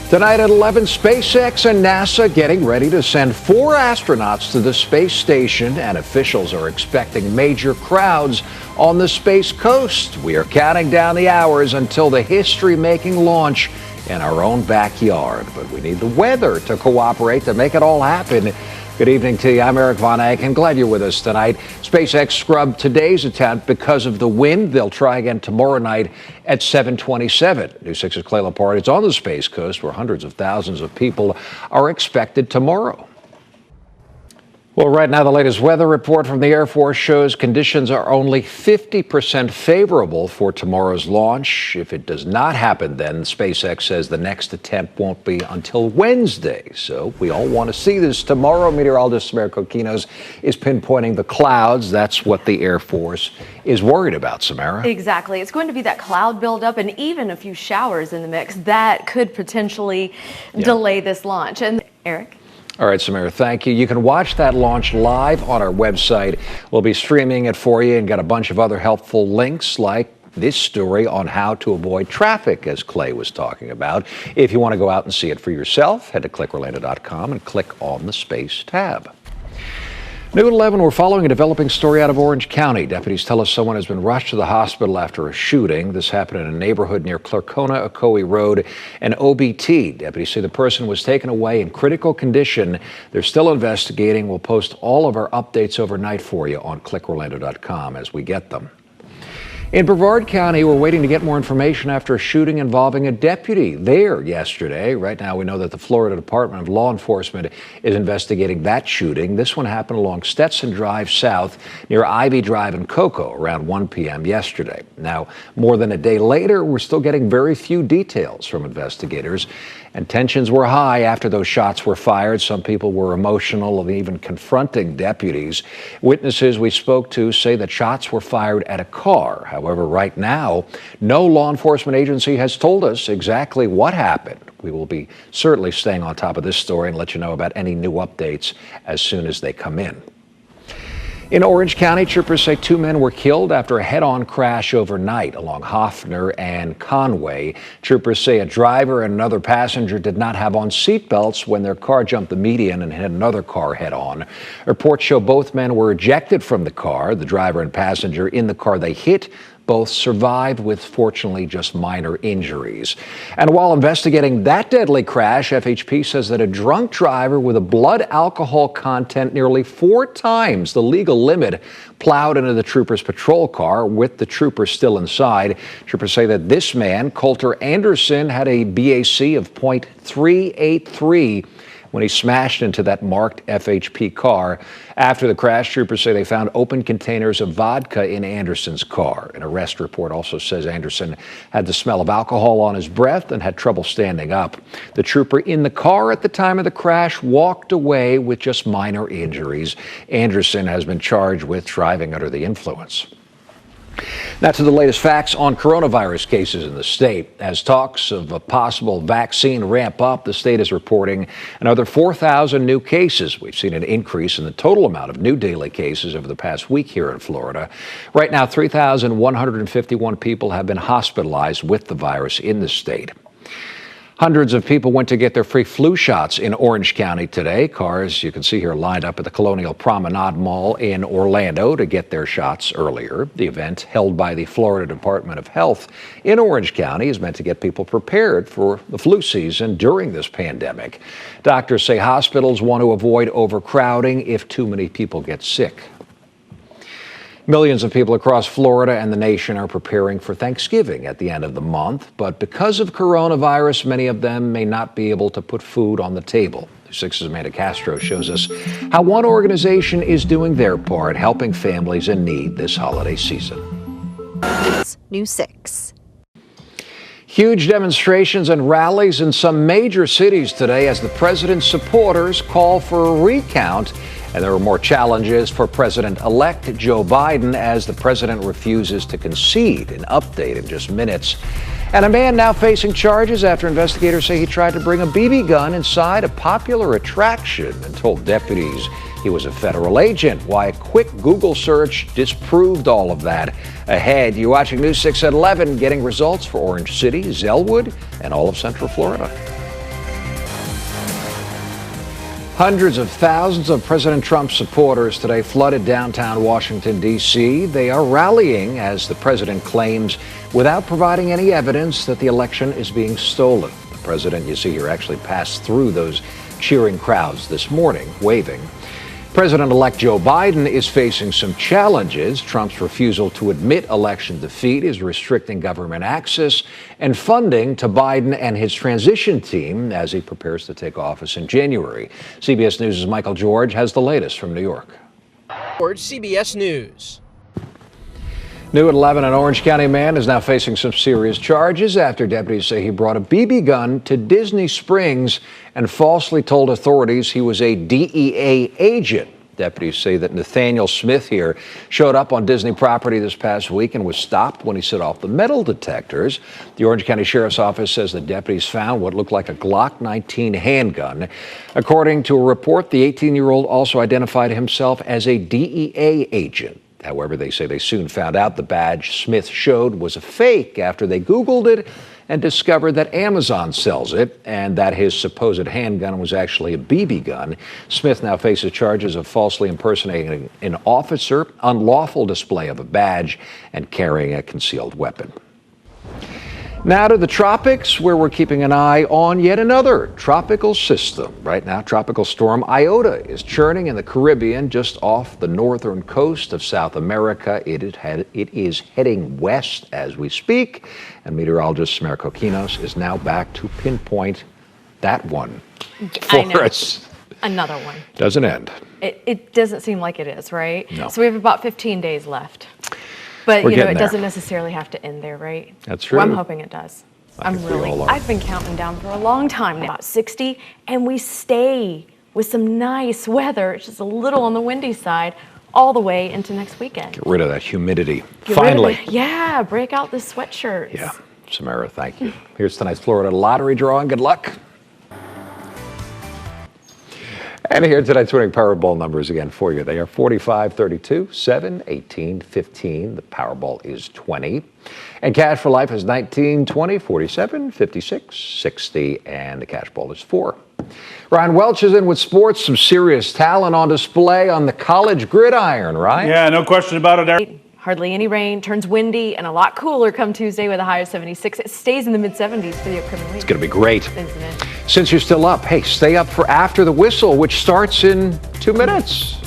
Tonight at 11, SpaceX and NASA getting ready to send 4 astronauts to the space station, and officials are expecting major crowds on the Space Coast. We are counting down the hours until the history-making launch in our own backyard. But we need the weather to cooperate to make it all happen. Good evening to you. I'm Erik von Ancken. Glad you're with us tonight. SpaceX scrubbed today's attempt because of the wind. They'll try again tomorrow night at 7:27. News 6's Clay Lepard. It's on the Space Coast where hundreds of thousands of people are expected tomorrow. Well, right now, the latest weather report from the Air Force shows conditions are only 50% favorable for tomorrow's launch. If it does not happen, then SpaceX says the next attempt won't be until Wednesday. So we all want to see this tomorrow. Meteorologist Samara Kokinos is pinpointing the clouds. That's what the Air Force is worried about, Samara. Exactly. It's going to be that cloud buildup and even a few showers in the mix that could potentially delay this launch. And Erik? All right, Samara, thank you. You can watch that launch live on our website. We'll be streaming it for you and got a bunch of other helpful links like this story on how to avoid traffic, as Clay was talking about. If you want to go out and see it for yourself, head to clickorlando.com and click on the Space tab. New at 11, we're following a developing story out of Orange County. Deputies tell us someone has been rushed to the hospital after a shooting. This happened in a neighborhood near Clarkona-Ocoee Road and OBT. Deputies say the person was taken away in critical condition. They're still investigating. We'll post all of our updates overnight for you on clickorlando.com as we get them. In Brevard County, we're waiting to get more information after a shooting involving a deputy there yesterday. Right now, we know that the Florida Department of Law Enforcement is investigating that shooting. This one happened along Stetson Drive South near Ivy Drive and Cocoa around 1 p.m. yesterday. Now, more than a day later, we're still getting very few details from investigators. And tensions were high after those shots were fired. Some people were emotional and even confronting deputies. Witnesses we spoke to say that shots were fired at a car. However, right now, no law enforcement agency has told us exactly what happened. We will be certainly staying on top of this story and let you know about any new updates as soon as they come in. In Orange County, troopers say 2 men were killed after a head-on crash overnight along Hoffner and Conway. Troopers say a driver and another passenger did not have on seatbelts when their car jumped the median and hit another car head-on. Reports show both men were ejected from the car. The driver and passenger in the car they hit both survived with, fortunately, just minor injuries. And while investigating that deadly crash, FHP says that a drunk driver with a blood alcohol content nearly 4 times the legal limit plowed into the trooper's patrol car with the trooper still inside. Troopers say that this man, Coulter Anderson, had a BAC of .383 when he smashed into that marked FHP car. After the crash, troopers say they found open containers of vodka in Anderson's car. An arrest report also says Anderson had the smell of alcohol on his breath and had trouble standing up. The trooper in the car at the time of the crash walked away with just minor injuries. Anderson has been charged with driving under the influence. Now to the latest facts on coronavirus cases in the state. As talks of a possible vaccine ramp up, the state is reporting another 4,000 new cases. We've seen an increase in the total amount of new daily cases over the past week here in Florida. Right now, 3,151 people have been hospitalized with the virus in the state. Hundreds of people went to get their free flu shots in Orange County today. Cars, you can see here, lined up at the Colonial Promenade Mall in Orlando to get their shots earlier. The event, held by the Florida Department of Health in Orange County, is meant to get people prepared for the flu season during this pandemic. Doctors say hospitals want to avoid overcrowding if too many people get sick. Millions of people across Florida and the nation are preparing for Thanksgiving at the end of the month, but because of coronavirus, many of them may not be able to put food on the table. News 6's Amanda Castro shows us how one organization is doing their part, helping families in need this holiday season. News 6. Huge demonstrations and rallies in some major cities today as the president's supporters call for a recount. And there are more challenges for President-elect Joe Biden as the president refuses to concede. An update in just minutes. And a man now facing charges after investigators say he tried to bring a BB gun inside a popular attraction and told deputies he was a federal agent. Why a quick Google search disproved all of that. Ahead, you're watching News 6 at 11, getting results for Orange City, Zellwood, and all of Central Florida. Hundreds of thousands of President Trump's supporters today flooded downtown Washington, D.C. They are rallying, as the president claims, without providing any evidence that the election is being stolen. The president, you see here, actually passed through those cheering crowds this morning, waving. President-elect Joe Biden is facing some challenges. Trump's refusal to admit election defeat is restricting government access and funding to Biden and his transition team as he prepares to take office in January. CBS News' Michael George has the latest from New York. CBS News. New at 11, an Orange County man is now facing some serious charges after deputies say he brought a BB gun to Disney Springs and falsely told authorities he was a DEA agent. Deputies say that Nathaniel Smith here showed up on Disney property this past week and was stopped when he set off the metal detectors. The Orange County Sheriff's Office says the deputies found what looked like a Glock 19 handgun. According to a report, the 18-year-old also identified himself as a DEA agent. However, they say they soon found out the badge Smith showed was a fake after they Googled it and discovered that Amazon sells it and that his supposed handgun was actually a BB gun. Smith now faces charges of falsely impersonating an officer, unlawful display of a badge, and carrying a concealed weapon. Now to the tropics, where we're keeping an eye on yet another tropical system. Right now, tropical storm Iota is churning in the Caribbean just off the northern coast of South America. It is heading west as we speak, and meteorologist Samara Kokinos is now back to pinpoint that one for us. Another one. Doesn't end. It doesn't seem like it is, right? No. So we have about 15 days left. But, it doesn't necessarily have to end there, right? That's true. Well, I'm hoping it does. I've been counting down for a long time now, about 60, and we stay with some nice weather. It's just a little on the windy side all the way into next weekend. Get rid of that humidity. Finally. Yeah, break out the sweatshirts. Yeah. Samara, thank you. Here's tonight's Florida lottery drawing. Good luck. And here are tonight's winning Powerball numbers again for you. They are 45, 32, 7, 18, 15. The Powerball is 20. And Cash for Life is 19, 20, 47, 56, 60. And the Cash Ball is 4. Ryan Welch is in with sports. Some serious talent on display on the college gridiron, right? Yeah, no question about it, Erik. Hardly any rain, turns windy, and a lot cooler come Tuesday with a high of 76. It stays in the mid-70s for the upcoming week. It's going to be great. Isn't it? Since you're still up, hey, stay up for After the Whistle, which starts in 2 minutes.